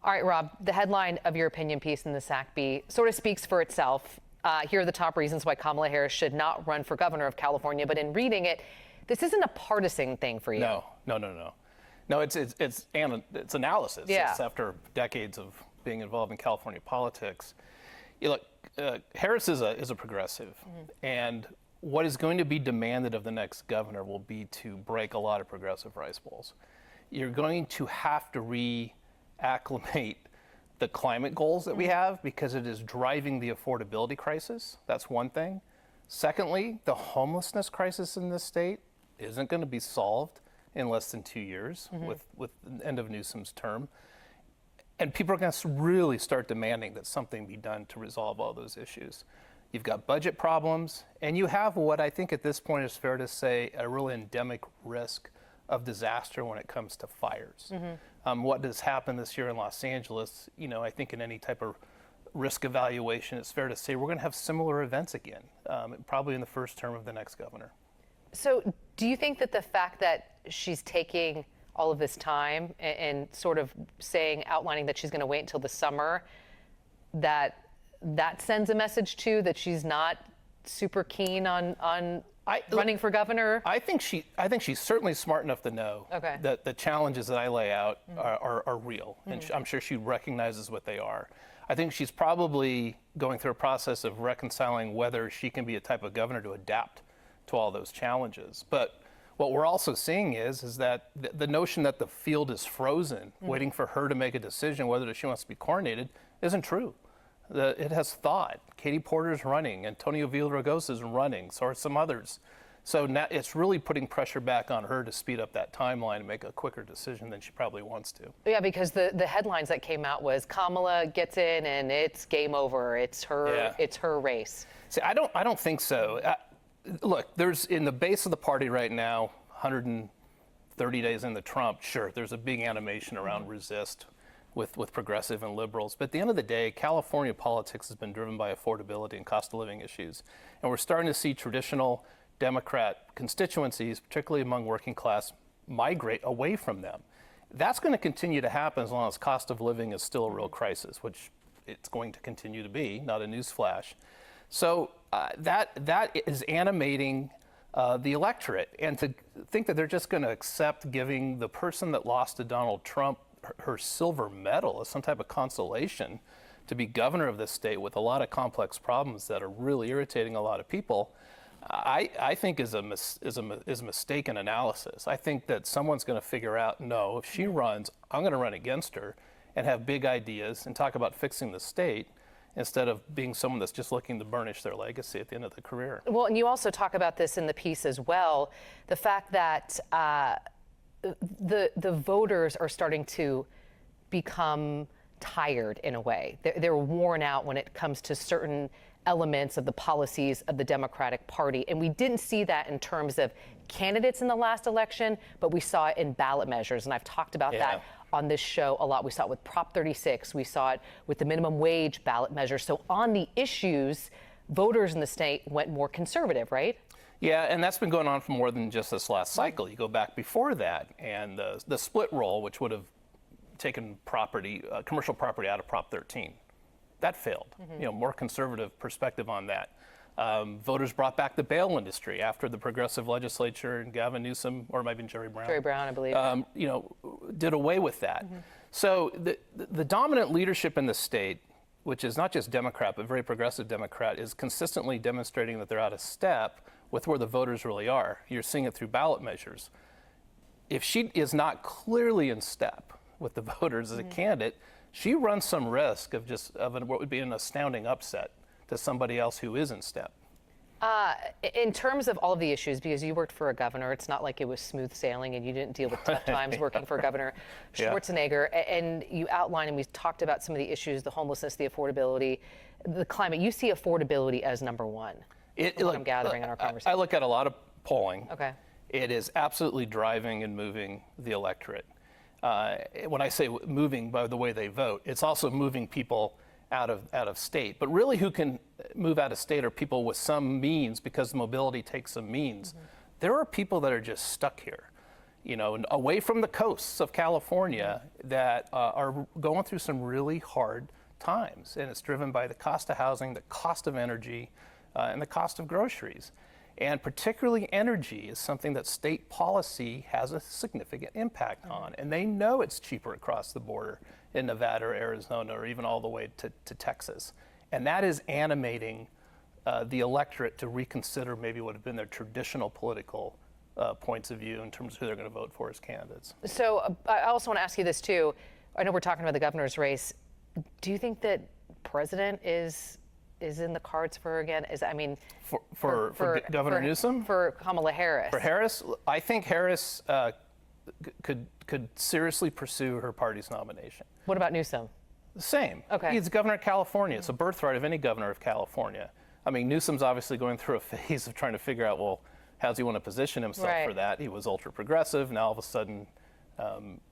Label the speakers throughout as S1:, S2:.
S1: All right, Rob, the headline of your opinion piece in the SACB sort of speaks for itself. Here are the top reasons why Kamala Harris should not run for governor of California. But in reading it, this isn't a partisan thing for you.
S2: No. No, it's analysis.
S1: Yeah.
S2: It's after decades of being involved in California politics. Look, Harris is a progressive, and what is going to be demanded of the next governor will be to break a lot of progressive rice bowls. You're going to have to reacclimate the climate goals that we have because it is driving the affordability crisis. That's one thing. Secondly, the homelessness crisis in this state isn't going to be solved in less than 2 years with the end of Newsom's term. And people are going to really start demanding that something be done to resolve all those issues. You've got budget problems, and you have what I think at this point is fair to say a really endemic risk of disaster when it comes to fires. What has happened this year in Los Angeles, I think in any type of risk evaluation, it's fair to say we're going to have similar events again, probably in the first term of the next governor.
S1: So do you think that the fact that she's taking all of this time and sort of outlining that she's going to wait until the summer, that sends a message too that she's not super keen on running for governor?
S2: I think she's certainly smart enough to know that the challenges that I lay out are real, and I'm sure she recognizes what they are. I think she's probably going through a process of reconciling whether she can be a type of governor to adapt to all those challenges. But what we're also seeing is that the notion that the field is frozen, waiting for her to make a decision whether she wants to be coronated, isn't true. It has thought. Katie Porter's running, Antonio Villaraigosa's running, so are some others. So now it's really putting pressure back on her to speed up that timeline and make a quicker decision than she probably wants to.
S1: Yeah, because the headlines that came out was Kamala gets in and it's game over. It's her race.
S2: See, I don't think so. Look, there's in the base of the party right now, 130 days into Trump, sure, there's a big animation around resist with progressive and liberals. But at the end of the day, California politics has been driven by affordability and cost of living issues. And we're starting to see traditional Democrat constituencies, particularly among working class, migrate away from them. That's going to continue to happen as long as cost of living is still a real crisis, which it's going to continue to be, not a newsflash. So that is animating the electorate. And to think that they're just going to accept giving the person that lost to Donald Trump her silver medal as some type of consolation to be governor of this state with a lot of complex problems that are really irritating a lot of people, I think is a mistaken analysis. I think that someone's going to figure out, no, if she runs, I'm going to run against her and have big ideas and talk about fixing the state instead of being someone that's just looking to burnish their legacy at the end of the career.
S1: Well, and you also talk about this in the piece as well, the fact that the voters are starting to become tired in a way. They're worn out when it comes to certain elements of the policies of the Democratic Party. And we didn't see that in terms of candidates in the last election, but we saw it in ballot measures. And I've talked about that on this show a lot. We saw it with Prop 36. We saw it with the minimum wage ballot measure. So on the issues, voters in the state went more conservative, right?
S2: Yeah, and that's been going on for more than just this last cycle. You go back before that, and the split roll, which would have taken commercial property out of Prop 13, that failed. More conservative perspective on that. Voters brought back the bail industry after the progressive legislature and Gavin Newsom, or it might have been Jerry Brown.
S1: Jerry Brown, I believe.
S2: Did away with that. So the dominant leadership in the state, which is not just Democrat, but very progressive Democrat, is consistently demonstrating that they're out of step with where the voters really are. You're seeing it through ballot measures. If she is not clearly in step with the voters as a candidate, she runs some risk of what would be an astounding upset to somebody else who is in step.
S1: In terms of all of the issues, because you worked for a governor, it's not like it was smooth sailing and you didn't deal with tough times working for Governor Schwarzenegger. And you outlined, and we talked about some of the issues, the homelessness, the affordability, the climate. You see affordability as number one. I'm gathering in our conversation.
S2: I look at a lot of polling.
S1: Okay.
S2: It is absolutely driving and moving the electorate. When I say moving by the way they vote, it's also moving people out of state. But really who can move out of state are people with some means, because mobility takes some means. There are people that are just stuck here. and away from the coasts of California that are going through some really hard times. And it's driven by the cost of housing, the cost of energy, and the cost of groceries. And particularly energy is something that state policy has a significant impact on. And they know it's cheaper across the border in Nevada or Arizona or even all the way to Texas. And that is animating the electorate to reconsider maybe what have been their traditional political points of view in terms of who they're going to vote for as candidates.
S1: So I also want to ask you this too. I know we're talking about the governor's race. Do you think that president is in the cards for her again?
S2: For Governor Newsom?
S1: For Kamala Harris.
S2: For Harris, I think Harris could seriously pursue her party's nomination.
S1: What about Newsom?
S2: The same.
S1: Okay.
S2: He's governor of California. It's a birthright of any governor of California. I mean, Newsom's obviously going through a phase of trying to figure out, well, how does he want to position himself for that? He was ultra progressive. Now all of a sudden,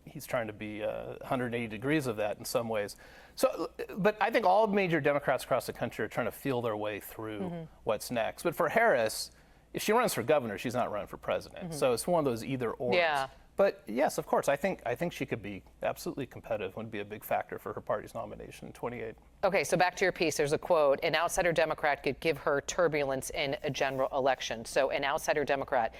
S2: he's trying to be 180 degrees of that in some ways. So, but I think all major Democrats across the country are trying to feel their way through what's next. But for Harris, if she runs for governor, she's not running for president. So it's one of those either or.
S1: Yeah.
S2: But yes, of course, I think she could be absolutely competitive, would be a big factor for her party's nomination in 28.
S1: Okay, so back to your piece, there's a quote, an outsider Democrat could give her turbulence in a general election. So an outsider Democrat,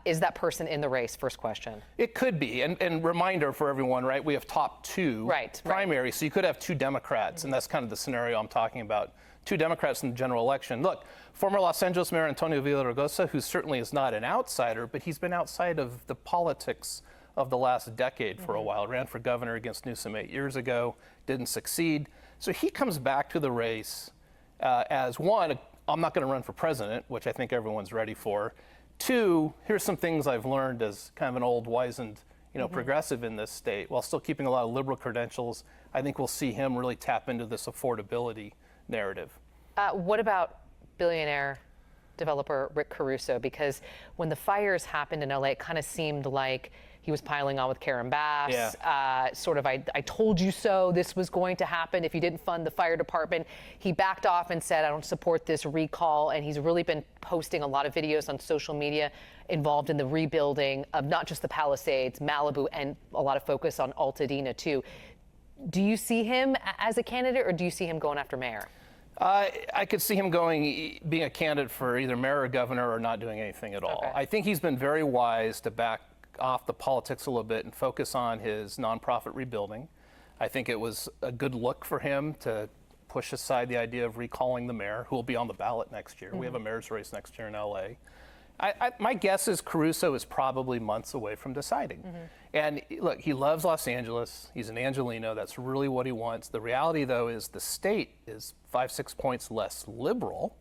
S1: is that person in the race? First question.
S2: It could be, and reminder for everyone, right? We have top two primaries, so you could have two Democrats, and that's kind of the scenario I'm talking about. Two Democrats in the general election. Look, former Los Angeles Mayor Antonio Villaraigosa, who certainly is not an outsider, but he's been outside of the politics of the last decade for a while. Ran for governor against Newsom 8 years ago, didn't succeed. So he comes back to the race as one, I'm not going to run for president, which I think everyone's ready for. Two, here's some things I've learned as kind of an old, wizened, progressive in this state, while still keeping a lot of liberal credentials. I think we'll see him really tap into this affordability narrative.
S1: What about billionaire developer Rick Caruso? Because when the fires happened in LA, it kind of seemed like he was piling on with Karen Bass.
S2: Yeah.
S1: Sort of, I told you so, this was going to happen if you didn't fund the fire department. He backed off and said, I don't support this recall. And he's really been posting a lot of videos on social media involved in the rebuilding of not just the Palisades, Malibu, and a lot of focus on Altadena too. Do you see him as a candidate, or do you see him going after mayor?
S2: I could see him being a candidate for either mayor or governor or not doing anything at all.
S1: Okay.
S2: I think he's been very wise to back off the politics a little bit and focus on his nonprofit rebuilding. I think it was a good look for him to push aside the idea of recalling the mayor, who will be on the ballot next year. We have a mayor's race next year in LA. My guess is Caruso is probably months away from deciding. And look, he loves Los Angeles. He's an Angelino. That's really what he wants. The reality, though, is the state is 5-6 points less liberal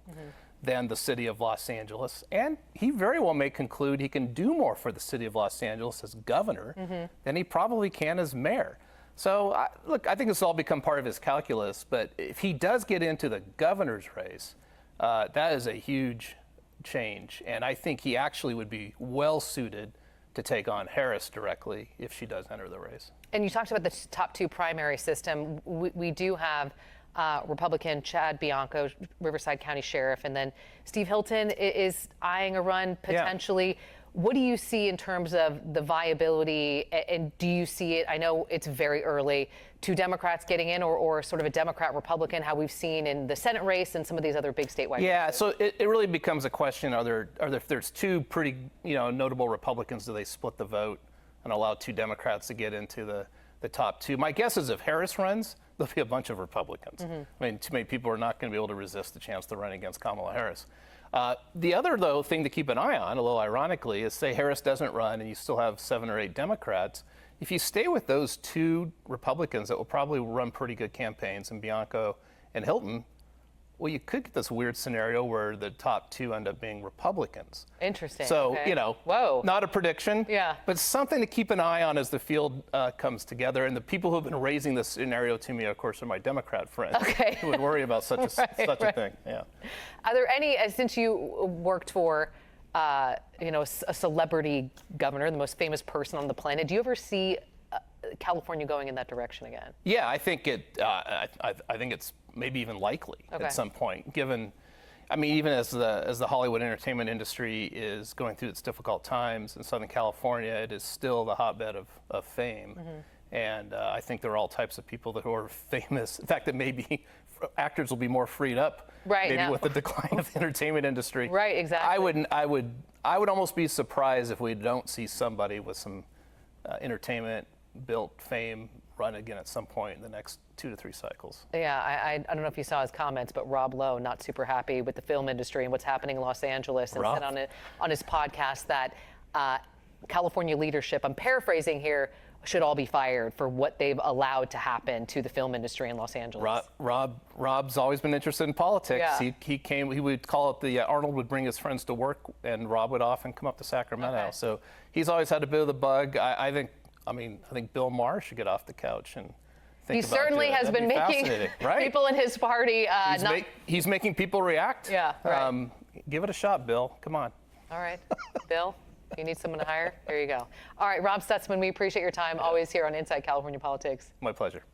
S2: than the city of Los Angeles. And he very well may conclude he can do more for the city of Los Angeles as governor than he probably can as mayor. So, look, I think this will all become part of his calculus. But if he does get into the governor's race, that is a huge change, and I think he actually would be well suited to take on Harris directly if she does enter the race. And
S1: you talked about the top two primary system. We do have Republican Chad Bianco, Riverside County Sheriff, and then Steve Hilton is eyeing a run potentially. Yeah. What do you see in terms of the viability, and do you see it? I know it's very early, two Democrats getting in, or sort of a Democrat-Republican, how we've seen in the Senate race and some of these other big statewide races.
S2: So it really becomes a question, if there's two pretty notable Republicans, do they split the vote and allow two Democrats to get into the top two? My guess is if Harris runs, there'll be a bunch of Republicans. I mean, too many people are not going to be able to resist the chance to run against Kamala Harris. The other, though, thing to keep an eye on, a little ironically, is say Harris doesn't run and you still have 7 or 8 Democrats. If you stay with those two Republicans that will probably run pretty good campaigns, in Bianco and Hilton, well, you could get this weird scenario where the top two end up being Republicans.
S1: Interesting.
S2: So,
S1: okay.
S2: Whoa. Not a prediction,
S1: yeah,
S2: but something to keep an eye on as the field comes together. And the people who have been raising this scenario to me, of course, are my Democrat friends who would worry about such a thing. Yeah.
S1: Are there any, since you worked for, a celebrity governor, the most famous person on the planet, do you ever see California going in that direction again?
S2: Yeah, I think I think it's maybe even likely at some point, given I mean, even as the Hollywood entertainment industry is going through its difficult times in Southern California, it is still the hotbed of fame. And I think there are all types of people who are famous. In fact, that maybe actors will be more freed up, maybe with the decline of the entertainment industry.
S1: Right, exactly.
S2: I would almost be surprised if we don't see somebody with some entertainment-built fame run again at some point in the next 2 to 3 cycles.
S1: Yeah, I don't know if you saw his comments, but Rob Lowe not super happy with the film industry and what's happening in Los Angeles, and said on his podcast that California leadership, I'm paraphrasing here, should all be fired for what they've allowed to happen to the film industry in Los Angeles.
S2: Rob's always been interested in politics.
S1: Yeah.
S2: He would call it the Arnold would bring his friends to work, and Rob would often come up to Sacramento.
S1: Okay.
S2: So he's always had a bit of the bug. I think Bill Maher should get off the couch and think
S1: He
S2: about
S1: certainly
S2: doing it.
S1: has
S2: That'd
S1: been
S2: be
S1: making
S2: fascinating, right?
S1: people in his party
S2: He's making people react.
S1: Yeah, right.
S2: Give it a shot, Bill. Come on.
S1: All right, Bill, you need someone to hire? Here you go. All right, Rob Stutzman, we appreciate your time, always here on Inside California Politics.
S2: My pleasure.